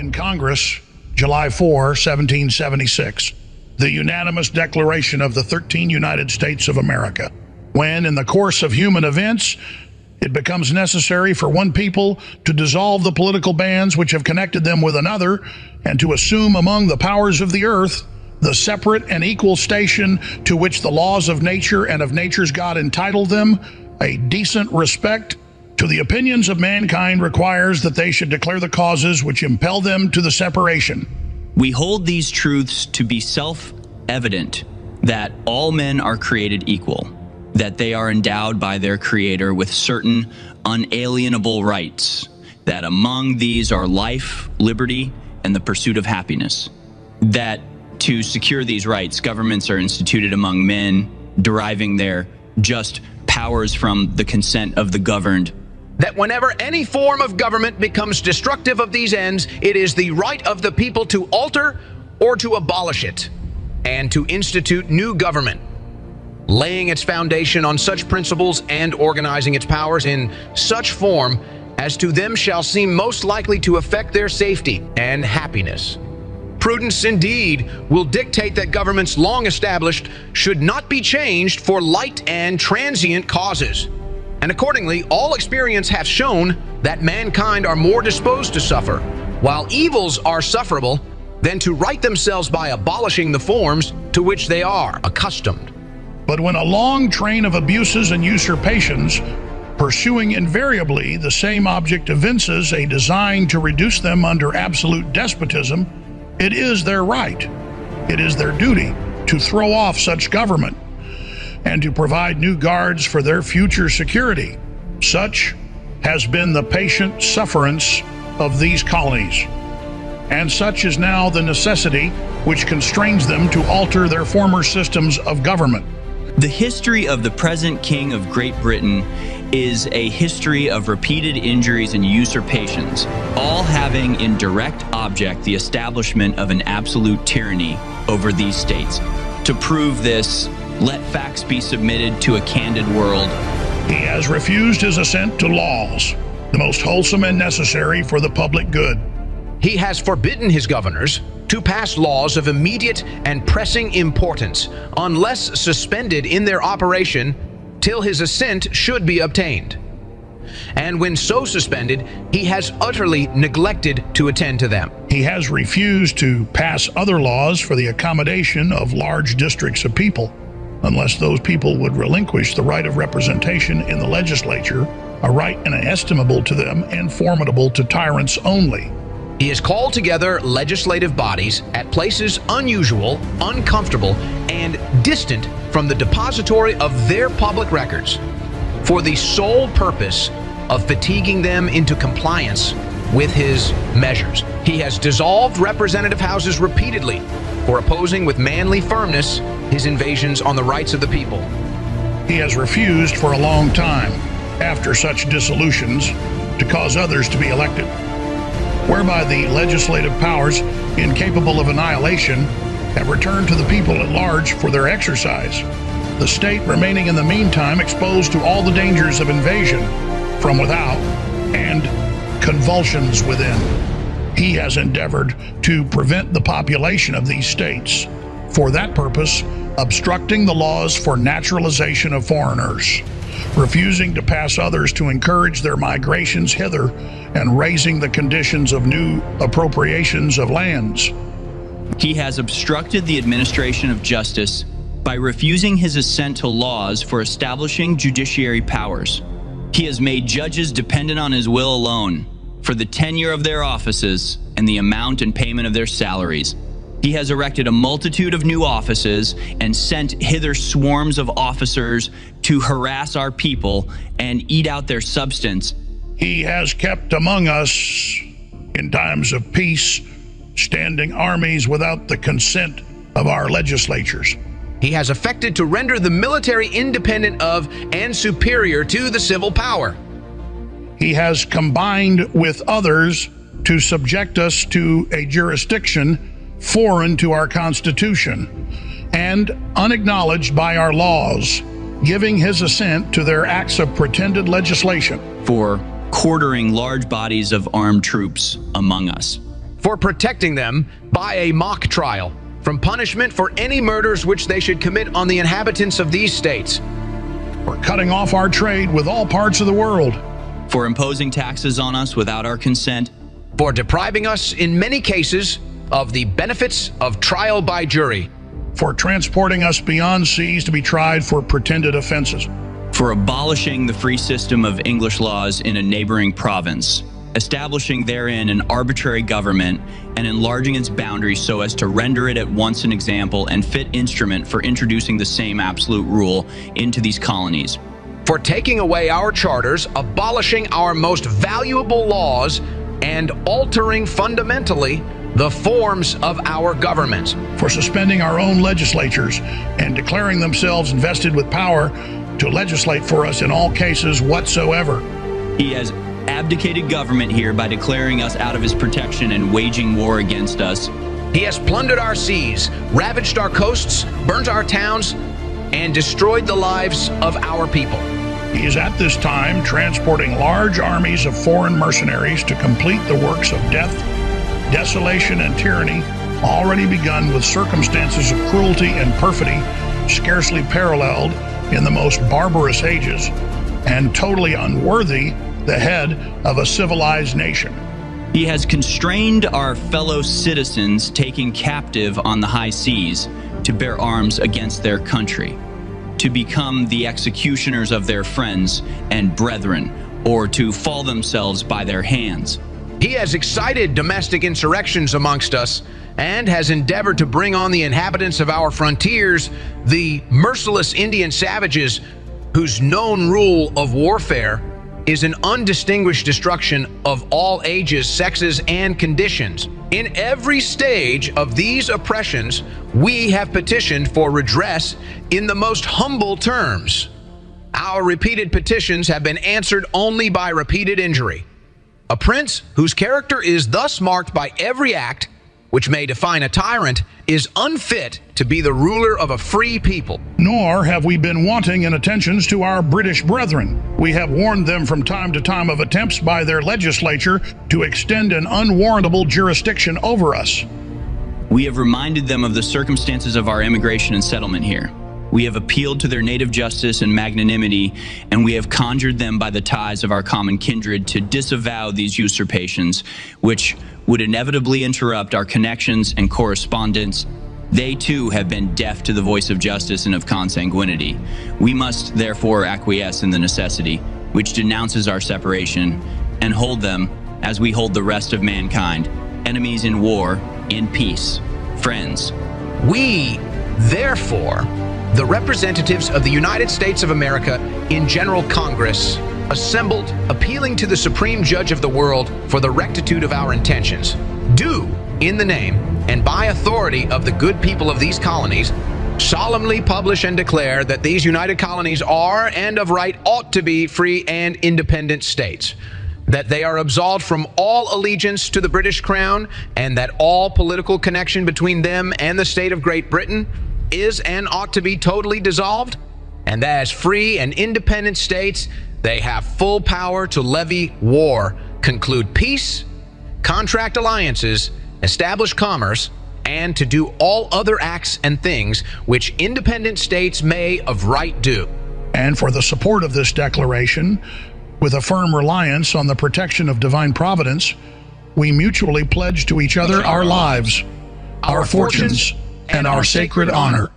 In Congress, July 4, 1776, the unanimous declaration of the 13 United States of America. When, in the course of human events, it becomes necessary for one people to dissolve the political bands which have connected them with another, and to assume among the powers of the earth the separate and equal station to which the laws of nature and of nature's God entitle them, a decent respect to the opinions of mankind requires that they should declare the causes which impel them to the separation. We hold these truths to be self-evident, that all men are created equal, that they are endowed by their Creator with certain unalienable rights, that among these are life, liberty, and the pursuit of happiness. That to secure these rights, governments are instituted among men, deriving their just powers from the consent of the governed. That whenever any form of government becomes destructive of these ends, it is the right of the people to alter or to abolish it, and to institute new government, laying its foundation on such principles and organizing its powers in such form as to them shall seem most likely to affect their safety and happiness. Prudence indeed will dictate that governments long established should not be changed for light and transient causes. And accordingly, all experience hath shown that mankind are more disposed to suffer, while evils are sufferable, than to right themselves by abolishing the forms to which they are accustomed. But when a long train of abuses and usurpations, pursuing invariably the same object, evinces a design to reduce them under absolute despotism, it is their right, it is their duty to throw off such government and to provide new guards for their future security. Such has been the patient sufferance of these colonies, and such is now the necessity which constrains them to alter their former systems of government. The history of the present King of Great Britain is a history of repeated injuries and usurpations, all having in direct object the establishment of an absolute tyranny over these states. To prove this, let facts be submitted to a candid world. He has refused his assent to laws, the most wholesome and necessary for the public good. He has forbidden his governors to pass laws of immediate and pressing importance, unless suspended in their operation till his assent should be obtained. And when so suspended, he has utterly neglected to attend to them. He has refused to pass other laws for the accommodation of large districts of people, unless those people would relinquish the right of representation in the legislature, a right inestimable to them and formidable to tyrants only. He has called together legislative bodies at places unusual, uncomfortable, and distant from the depository of their public records, for the sole purpose of fatiguing them into compliance with his measures. He has dissolved representative houses repeatedly for opposing with manly firmness his invasions on the rights of the people. He has refused for a long time, after such dissolutions, to cause others to be elected, whereby the legislative powers, incapable of annihilation, have returned to the people at large for their exercise, the state remaining in the meantime exposed to all the dangers of invasion from without and convulsions within. He has endeavored to prevent the population of these states, for that purpose obstructing the laws for naturalization of foreigners, refusing to pass others to encourage their migrations hither, and raising the conditions of new appropriations of lands. He has obstructed the administration of justice by refusing his assent to laws for establishing judiciary powers. He has made judges dependent on his will alone for the tenure of their offices and the amount and payment of their salaries. He has erected a multitude of new offices and sent hither swarms of officers to harass our people and eat out their substance. He has kept among us, in times of peace, standing armies without the consent of our legislatures. He has affected to render the military independent of and superior to the civil power. He has combined with others to subject us to a jurisdiction foreign to our Constitution and unacknowledged by our laws, giving his assent to their acts of pretended legislation. For quartering large bodies of armed troops among us, for protecting them by a mock trial from punishment for any murders which they should commit on the inhabitants of these states, for cutting off our trade with all parts of the world, for imposing taxes on us without our consent, for depriving us in many cases of the benefits of trial by jury, for transporting us beyond seas to be tried for pretended offenses, for abolishing the free system of English laws in a neighboring province, establishing therein an arbitrary government and enlarging its boundaries so as to render it at once an example and fit instrument for introducing the same absolute rule into these colonies, for taking away our charters, abolishing our most valuable laws, and altering fundamentally the forms of our governments, for suspending our own legislatures and declaring themselves invested with power to legislate for us in all cases whatsoever. He has abdicated government here by declaring us out of his protection and waging war against us. He has plundered our seas, ravaged our coasts, burnt our towns, and destroyed the lives of our people. He is at this time transporting large armies of foreign mercenaries to complete the works of death, desolation, and tyranny already begun with circumstances of cruelty and perfidy scarcely paralleled in the most barbarous ages and totally unworthy the head of a civilized nation. He has constrained our fellow citizens taken captive on the high seas to bear arms against their country, to become the executioners of their friends and brethren, or to fall themselves by their hands. He has excited domestic insurrections amongst us and has endeavored to bring on the inhabitants of our frontiers the merciless Indian savages whose known rule of warfare is an undistinguished destruction of all ages, sexes, and conditions. In every stage of these oppressions, we have petitioned for redress in the most humble terms. Our repeated petitions have been answered only by repeated injury. A prince whose character is thus marked by every act which may define a tyrant is unfit to be the ruler of a free people. Nor have we been wanting in attentions to our British brethren. We have warned them from time to time of attempts by their legislature to extend an unwarrantable jurisdiction over us. We have reminded them of the circumstances of our immigration and settlement here. We have appealed to their native justice and magnanimity, and we have conjured them by the ties of our common kindred to disavow these usurpations, which would inevitably interrupt our connections and correspondence. They too have been deaf to the voice of justice and of consanguinity. We must therefore acquiesce in the necessity, which denounces our separation, and hold them, as we hold the rest of mankind, enemies in war, in peace, friends. We, therefore, the representatives of the United States of America in General Congress, assembled, appealing to the Supreme Judge of the world for the rectitude of our intentions, do, in the name and by authority of the good people of these colonies, solemnly publish and declare that these united colonies are, and of right ought to be, free and independent states, that they are absolved from all allegiance to the British Crown, and that all political connection between them and the state of Great Britain is and ought to be totally dissolved, and that as free and independent states, they have full power to levy war, conclude peace, contract alliances, establish commerce, and to do all other acts and things which independent states may of right do. And for the support of this declaration, with a firm reliance on the protection of divine providence, we mutually pledge to each other our lives, our fortunes, and our sacred honor.